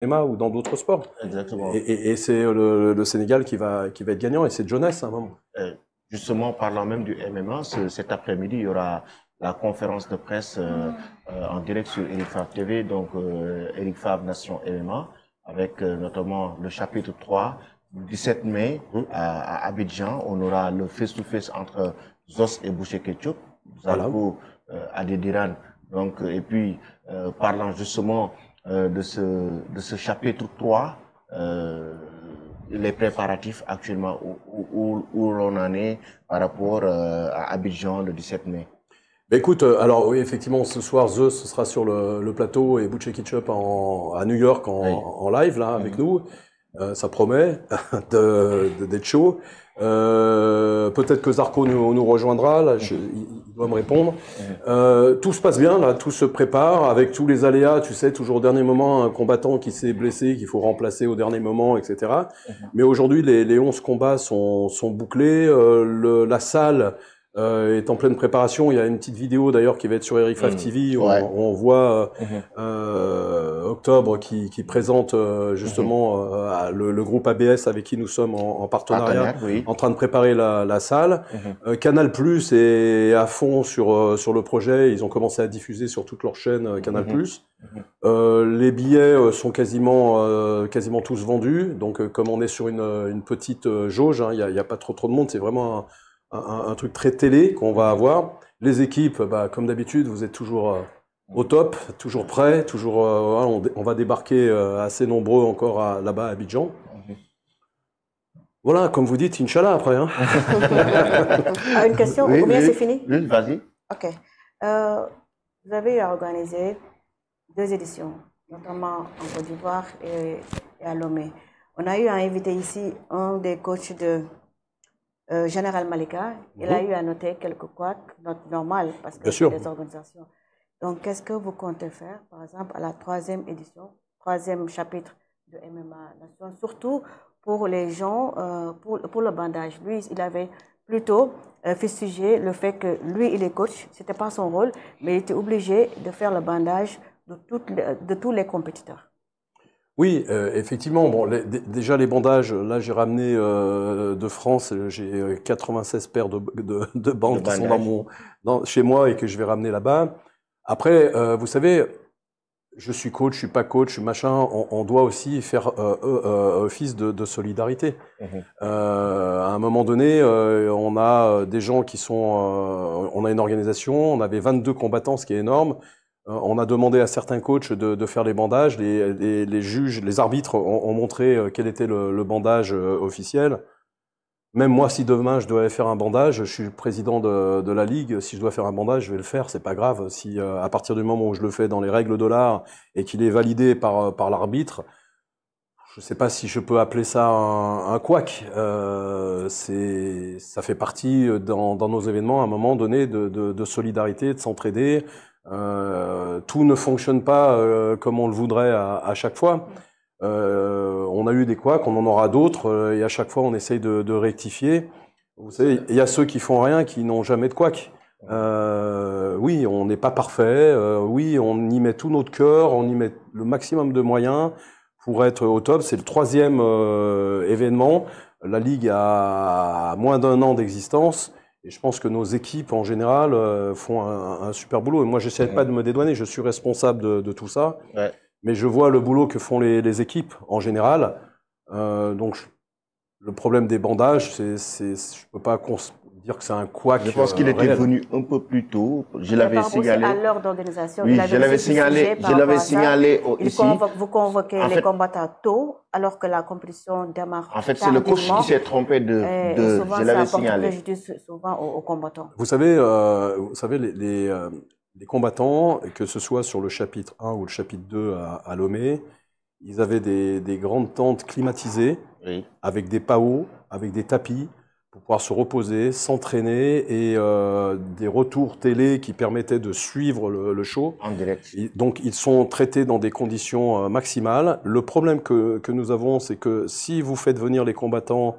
MMA ou dans d'autres sports. Exactement. Et c'est le Sénégal qui va être gagnant, et c'est jeunesse à un moment. Euh, Justement, parlant même du MMA, cet après-midi, il y aura la conférence de presse en direct sur Eric Favre TV, donc Eric Favre Nation MMA, avec notamment le chapitre 3 du 17 mai à Abidjan. On aura le face-to-face entre Zos et Boucher Ketchup, Voilà. Zarko Adediran. Donc, et puis, parlant justement de ce chapitre 3, les préparatifs actuellement où l'on en est par rapport à Abidjan le 17 mai. Bah, écoute, alors oui, effectivement, ce soir, The, ce sera sur le plateau et Butch Ketchup à New York Oui. en live, là, avec nous. Ça promet d'être chaud. Peut-être que Zarco nous rejoindra, là, il doit me répondre. Tout se passe bien, là, tout se prépare, avec tous les aléas, tu sais, toujours au dernier moment, un combattant qui s'est blessé, qu'il faut remplacer au dernier moment, etc. Mais aujourd'hui, les 11 combats sont bouclés, la salle est en pleine préparation. Il y a une petite vidéo d'ailleurs qui va être sur Eric Fav TV où Ouais. on voit Mhm. Octobre qui présente justement le groupe ABS avec qui nous sommes en partenariat, Partenaire, oui. en train de préparer la salle. Mhm. Canal Plus est à fond sur le projet. Ils ont commencé à diffuser sur toutes leurs chaînes Canal Mhm. Plus. Mhm. Les billets sont quasiment tous vendus. Donc comme on est sur une petite jauge, hein, il y a pas trop de monde. C'est vraiment un truc très télé qu'on va avoir. Les équipes, bah, comme d'habitude, vous êtes toujours au top, toujours prêts, toujours. Voilà, on va débarquer assez nombreux encore là-bas à Abidjan. Voilà, comme vous dites, Inch'Allah après. Hein. Ah, une question, Oui, ou bien c'est oui, fini? oui, vas-y. Ok. Euh, vous avez organisé 2 éditions, notamment en Côte d'Ivoire et à Lomé. On a eu à inviter ici un des coachs de Général Malika. Il a eu à noter quelques couacs, normal, parce Bien que c'est sûr. des organisations. Donc, qu'est-ce que vous comptez faire, par exemple, à la 3e édition, 3e chapitre de MMA Nation, surtout pour les gens, pour le bandage. Lui, il avait plutôt fustigé le fait que lui, il est coach, c'était pas son rôle, mais il était obligé de faire le bandage de tous les compétiteurs. Oui, effectivement. Bon, déjà les bandages. Là, j'ai ramené de France. J'ai 96 paires de Le bandes qui sont bandage. chez moi et que je vais ramener là-bas. Après, vous savez, je suis coach, je suis pas coach, machin. On doit aussi faire office de solidarité. Mhm. À un moment donné, on a des gens qui sont. On a une organisation. On avait 22 combattants, ce qui est énorme. On a demandé à certains coachs de faire les bandages. Les juges, les arbitres ont montré quel était le bandage officiel. Même moi, si demain je dois faire un bandage, je suis le président de la ligue. Si je dois faire un bandage, je vais le faire. C'est pas grave. Si à partir du moment où je le fais dans les règles de l'art et qu'il est validé par l'arbitre, je sais pas si je peux appeler ça un couac. Ça fait partie dans nos événements à un moment donné de solidarité, de s'entraider. Tout ne fonctionne pas comme on le voudrait à chaque fois. On a eu des couacs, on en aura d'autres, et à chaque fois on essaye de rectifier. Vous savez, il y a ceux qui font rien, qui n'ont jamais de couac. Oui, on n'est pas parfait. Oui, on y met tout notre cœur, on y met le maximum de moyens pour être au top. C'est le 3e événement. La Ligue a moins d'1 an d'existence. Et je pense que nos équipes, en général, font un super boulot. Et moi, j'essaie pas de me dédouaner. Je suis responsable de tout ça. Ouais. Mais je vois le boulot que font les équipes, en général. Donc, le problème des bandages, je peux pas dire que c'est un couac Je pense qu'il était réel. venu un peu plus tôt. Je Mais l'avais par rapport aussi signalé. à l'heure d'organisation, Oui, il avait aussi fustigé par je rapport l'avais à ça. signalé ici. Vous convoquez En les fait, combattants tôt, alors que la compétition démarre en fait, c'est le coach qui tardivement. s'est trompé Et je souvent, ça l'avais apporte signalé. préjudice souvent aux combattants. Vous savez les combattants, que ce soit sur le chapitre 1 ou le chapitre 2 à Lomé, ils avaient des grandes tentes climatisées, Oui, avec des paos, avec des tapis, pour pouvoir se reposer, s'entraîner, et des retours télé qui permettaient de suivre le show. en direct. Donc, ils sont traités dans des conditions maximales. Le problème que nous avons, c'est que si vous faites venir les combattants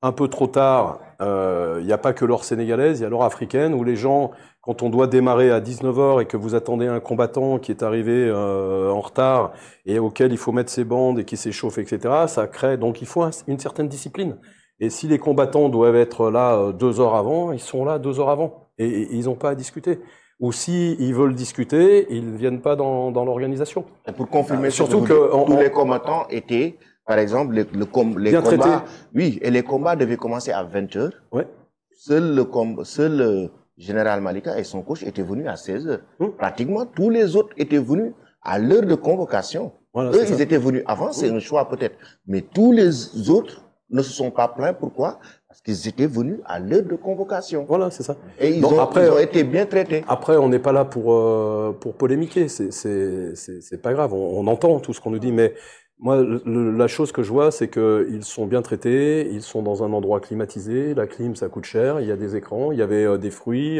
un peu trop tard. Il n'y a pas que l'or sénégalaise, il y a l'or africaine, où les gens, quand on doit démarrer à 19h et que vous attendez un combattant qui est arrivé en retard et auquel il faut mettre ses bandes et qui s'échauffe, etc., ça crée, donc il faut une certaine discipline. Et si les combattants doivent être là 2 heures avant, ils sont là 2 heures avant. Et ils n'ont pas à discuter. Ou si ils veulent discuter, ils ne viennent pas dans l'organisation. Et pour confirmer, surtout que tous les combattants étaient, par exemple, les bien combats. traités. Oui, et les combats devaient commencer à 20h. Ouais. Seul le général Malika et son coach étaient venus à 16h. Pratiquement tous les autres étaient venus à l'heure de convocation. Voilà, eux, ils étaient venus avant, c'est un choix peut-être. Mais tous les autres ne se sont pas plaints. Pourquoi? Parce qu'ils étaient venus à l'heure de convocation. Voilà, c'est ça. Et ils ont été bien traités. Après, on n'est pas là pour polémiquer. C'est pas grave. On entend tout ce qu'on nous dit. Mais moi, la chose que je vois, c'est qu'ils sont bien traités. Ils sont dans un endroit climatisé. La clim, ça coûte cher. Il y a des écrans. Il y avait des fruits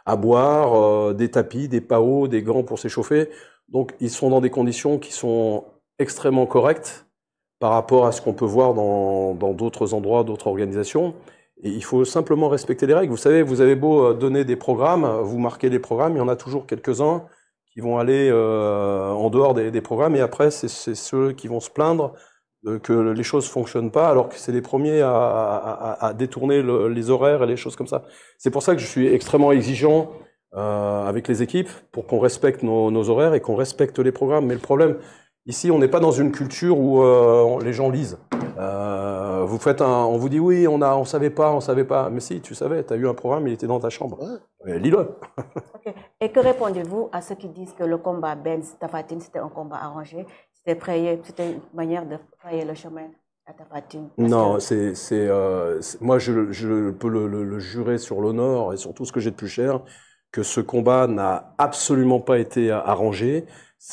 à boire, des tapis, des paos, des gants pour s'échauffer. Donc, ils sont dans des conditions qui sont extrêmement correctes par rapport à ce qu'on peut voir dans d'autres endroits, d'autres organisations. Et il faut simplement respecter les règles. Vous savez, vous avez beau donner des programmes, vous marquez les programmes, il y en a toujours quelques-uns qui vont aller en dehors des programmes, et après, c'est ceux qui vont se plaindre que les choses fonctionnent pas, alors que c'est les premiers à détourner les horaires et les choses comme ça. C'est pour ça que je suis extrêmement exigeant avec les équipes, pour qu'on respecte nos horaires et qu'on respecte les programmes. Mais le problème, ici, on n'est pas dans une culture où les gens lisent. Vous faites on vous dit oui, on savait pas. Mais si, tu savais, tu as eu un programme, il était dans ta chambre. Lis-le. Okay. Et que répondez-vous à ceux qui disent que le combat Benz-Tapha Tine, c'était un combat arrangé, c'était une manière de frayer le chemin à Tapha Tine? Non, moi, je peux le jurer sur l'honneur et sur tout ce que j'ai de plus cher, que ce combat n'a absolument pas été arrangé.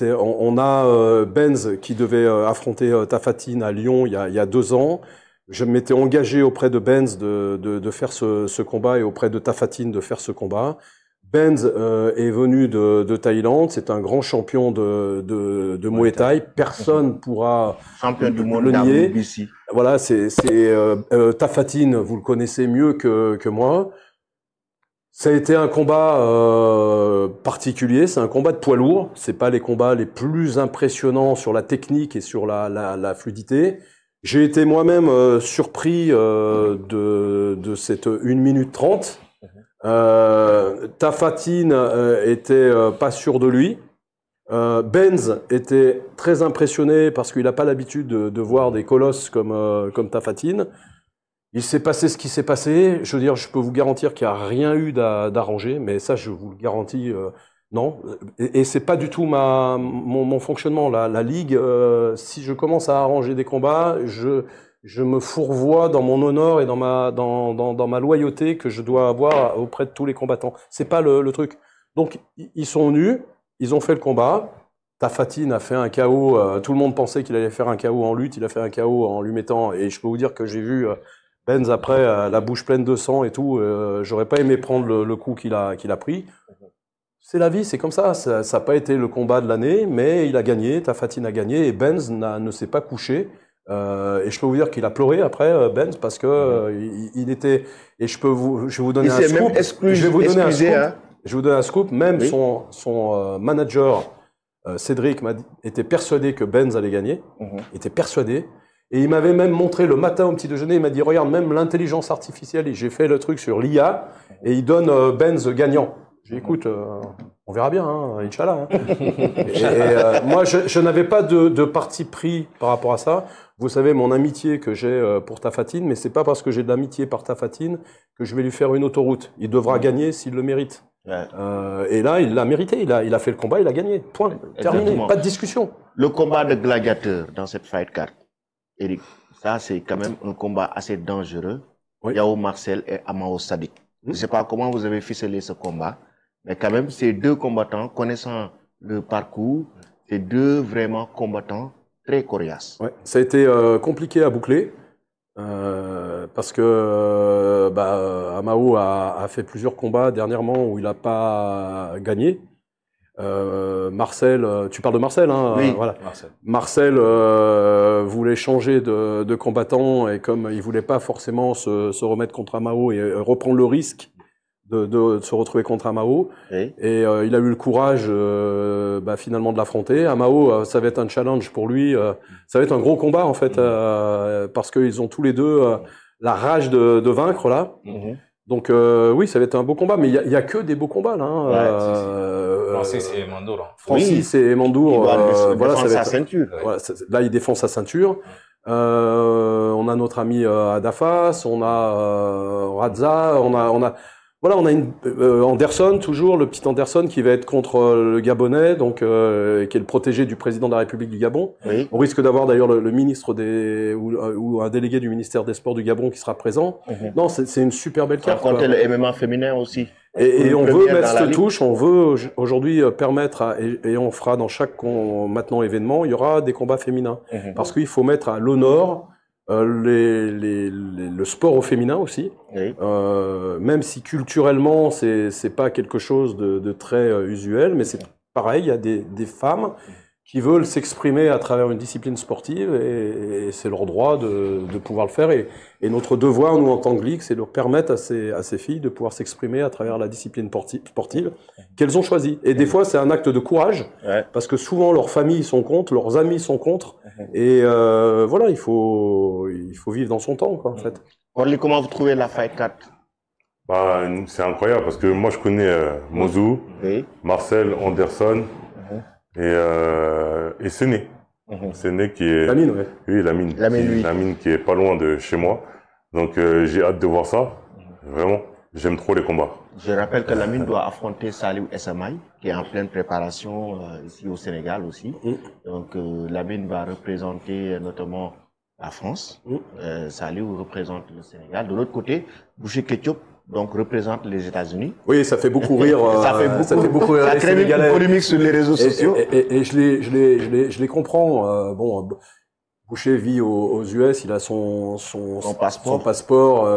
On a Benz qui devait affronter Tapha Tine à Lyon il y a 2 ans. Je m'étais engagé auprès de Benz de faire ce combat et auprès de Tapha Tine de faire ce combat. Benz est venu de Thaïlande. C'est un grand champion de Muay Thai. Personne pourra champion du monde le nier. WBC. Voilà, Tapha Tine, vous le connaissez mieux que moi. Ça a été un combat particulier, c'est un combat de poids lourd, c'est pas les combats les plus impressionnants sur la technique et sur la fluidité. J'ai été moi-même surpris de cette 1 minute 30. Tapha Tine était pas sûr de lui. Benz était très impressionné parce qu'il n'a pas l'habitude de voir des colosses comme Tapha Tine. Il s'est passé ce qui s'est passé. Je veux dire, je peux vous garantir qu'il n'y a rien eu d'arrangé, mais ça, je vous le garantis, non. Et c'est pas du tout mon fonctionnement. La ligue, si je commence à arranger des combats, je me fourvoie dans mon honneur et dans ma loyauté que je dois avoir auprès de tous les combattants. C'est pas le truc. Donc, ils sont venus, ils ont fait le combat. Tapha Tine a fait un KO. Tout le monde pensait qu'il allait faire un KO en lutte. Il a fait un KO en lui mettant. Et je peux vous dire que j'ai vu Benz après la bouche pleine de sang et tout. J'aurais pas aimé prendre le coup qu'il a pris. C'est la vie, c'est comme ça. Ça n'a pas été le combat de l'année, mais il a gagné. Tapha Tine a gagné et Benz ne s'est pas couché. Et je peux vous dire qu'il a pleuré après Benz parce que il était. Et je vais vous donner un scoop. Je vais vous donner un scoop. Je vais vous donner un scoop. Même oui. son manager Cédric était persuadé que Benz allait gagner. Il était persuadé. Et il m'avait même montré le matin au petit déjeuner, il m'a dit, regarde, même l'intelligence artificielle, et j'ai fait le truc sur l'IA, et il donne Benz gagnant. J'ai dit, écoute, on verra bien, hein, Inch'Allah. Hein. Moi, je n'avais pas de parti pris par rapport à ça. Vous savez, mon amitié que j'ai pour Tapha Tine, mais c'est pas parce que j'ai de l'amitié par Tapha Tine que je vais lui faire une autoroute. Il devra gagner s'il le mérite. Ouais. Et là, il l'a mérité, il a fait le combat, il a gagné. Point. Terminé. Exactement. Pas de discussion. Le combat de gladiateurs dans cette fight card. Eric, ça c'est quand même un combat assez dangereux. Oui. Yao Marcel et Amao Sadik. Je ne sais pas comment vous avez ficelé ce combat, mais quand même ces 2 combattants, connaissant le parcours, c'est 2 vraiment combattants très coriaces. Ouais. Ça a été compliqué à boucler parce que Amao a fait plusieurs combats dernièrement où il n'a pas gagné. Marcel, tu parles de Marcel, hein? Oui, voilà. Marcel. Marcel, voulait changer de combattant et comme il voulait pas forcément se remettre contre Amao et reprendre le risque de se retrouver contre Amao. Oui. Et il a eu le courage finalement de l'affronter. Amao, ça va être un challenge pour lui. Ça va être un gros combat en fait, parce qu'ils ont tous les deux la rage de vaincre là. Donc oui, ça va être un beau combat, mais il y a que des beaux combats là. Francis et Mandour. Francis et Mandour, voilà, ça va être sa ceinture. Voilà, là, il défend sa ceinture. On a notre ami Adafas, on a Radza, on a Anderson toujours, le petit Anderson qui va être contre le Gabonais, donc qui est le protégé du président de la République du Gabon. Oui. On risque d'avoir d'ailleurs le ministre ou un délégué du ministère des Sports du Gabon qui sera présent. Non, c'est une super belle carte. Compter le MMA féminin aussi. Et on veut mettre cette touche, on veut aujourd'hui permettre, et on fera dans chaque maintenant événement, il y aura des combats féminins. Parce qu'il faut mettre à l'honneur le sport au féminin aussi, Oui. même si culturellement c'est pas quelque chose de très usuel, mais c'est pareil, il y a des femmes qui veulent s'exprimer à travers une discipline sportive et c'est leur droit de pouvoir le faire et notre devoir nous en tant que ligue c'est de leur permettre à ces filles de pouvoir s'exprimer à travers la discipline sportive qu'elles ont choisie. Et des fois c'est un acte de courage parce que souvent leurs familles sont contre, leurs amis sont contre et voilà, il faut vivre dans son temps quoi en fait. Orly, comment vous trouvez la Fight 4? Bah, c'est incroyable parce que moi je connais Mozou, Oui. Marcel, Anderson et Séné. Séné qui est... Lamine, ouais. Oui, Lamine. Lamine qui est pas loin de chez moi. Donc j'ai hâte de voir ça. Vraiment, j'aime trop les combats. Je rappelle que Lamine doit affronter Saliou Essamaï, qui est en pleine préparation ici au Sénégal aussi. Donc Lamine va représenter notamment la France. Saliou représente le Sénégal. De l'autre côté, Boucher Ketchup donc représente les États-Unis. Oui, ça fait beaucoup rire. Ça fait beaucoup rire. Ça crée une polémique sur les réseaux sociaux. Et je les comprends. Bon, Boucher vit aux US, il a son passeport.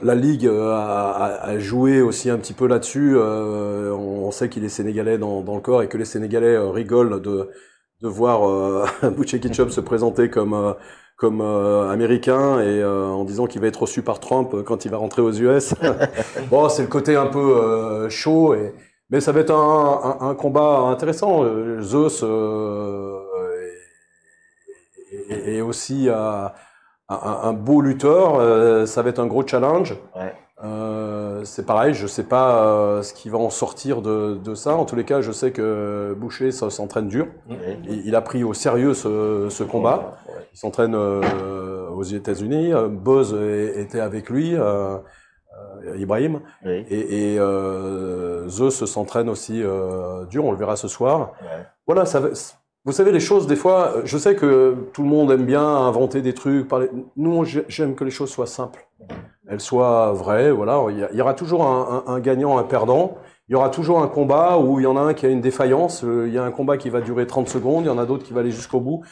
La Ligue a joué aussi un petit peu là-dessus. On sait qu'il est sénégalais dans le corps et que les Sénégalais rigolent de voir Boucher Ketchup se présenter comme américain et en disant qu'il va être reçu par Trump quand il va rentrer aux US. Bon, c'est le côté un peu chaud, mais ça va être un combat intéressant. Zeus est aussi un beau lutteur. Ça va être un gros challenge. C'est pareil, je sais pas ce qui va en sortir de ça. En tous les cas, je sais que Boucher s'entraîne dur. Il a pris au sérieux ce combat. Il s'entraîne aux États-Unis. Boz était avec lui, Ibrahim. Et Zeus s'entraîne aussi dur. On le verra ce soir. Voilà, vous savez, les choses, des fois, je sais que tout le monde aime bien inventer des trucs. Nous, j'aime que les choses soient simples. Elles soient vraies, voilà. Il y aura toujours un gagnant, un perdant. Il y aura toujours un combat où il y en a un qui a une défaillance. Il y a un combat qui va durer 30 secondes. Il y en a d'autres qui vont aller jusqu'au bout.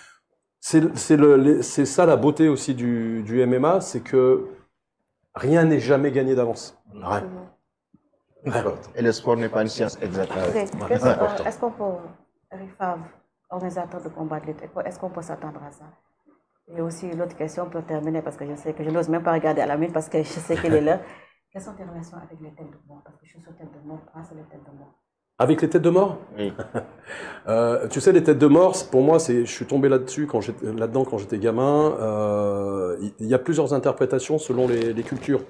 C'est ça la beauté aussi du MMA, c'est que rien n'est jamais gagné d'avance. Rien. Et le sport n'est pas une science exacte. Est-ce qu'on peut, Eric Favre, organisateur de combat de lutte, est-ce qu'on peut s'attendre à ça? Et aussi l'autre question pour terminer, parce que je sais que je n'ose même pas regarder à la mine parce que je sais qu'elle est là. Quelles sont tes relations avec les têtes de mort? Parce que je suis sur tête de mort, pense à les têtes de mort. Avec les têtes de mort? Oui. Tu sais, les têtes de mort, pour moi, je suis tombé là-dessus là-dedans quand j'étais gamin. Il y a plusieurs interprétations selon les cultures.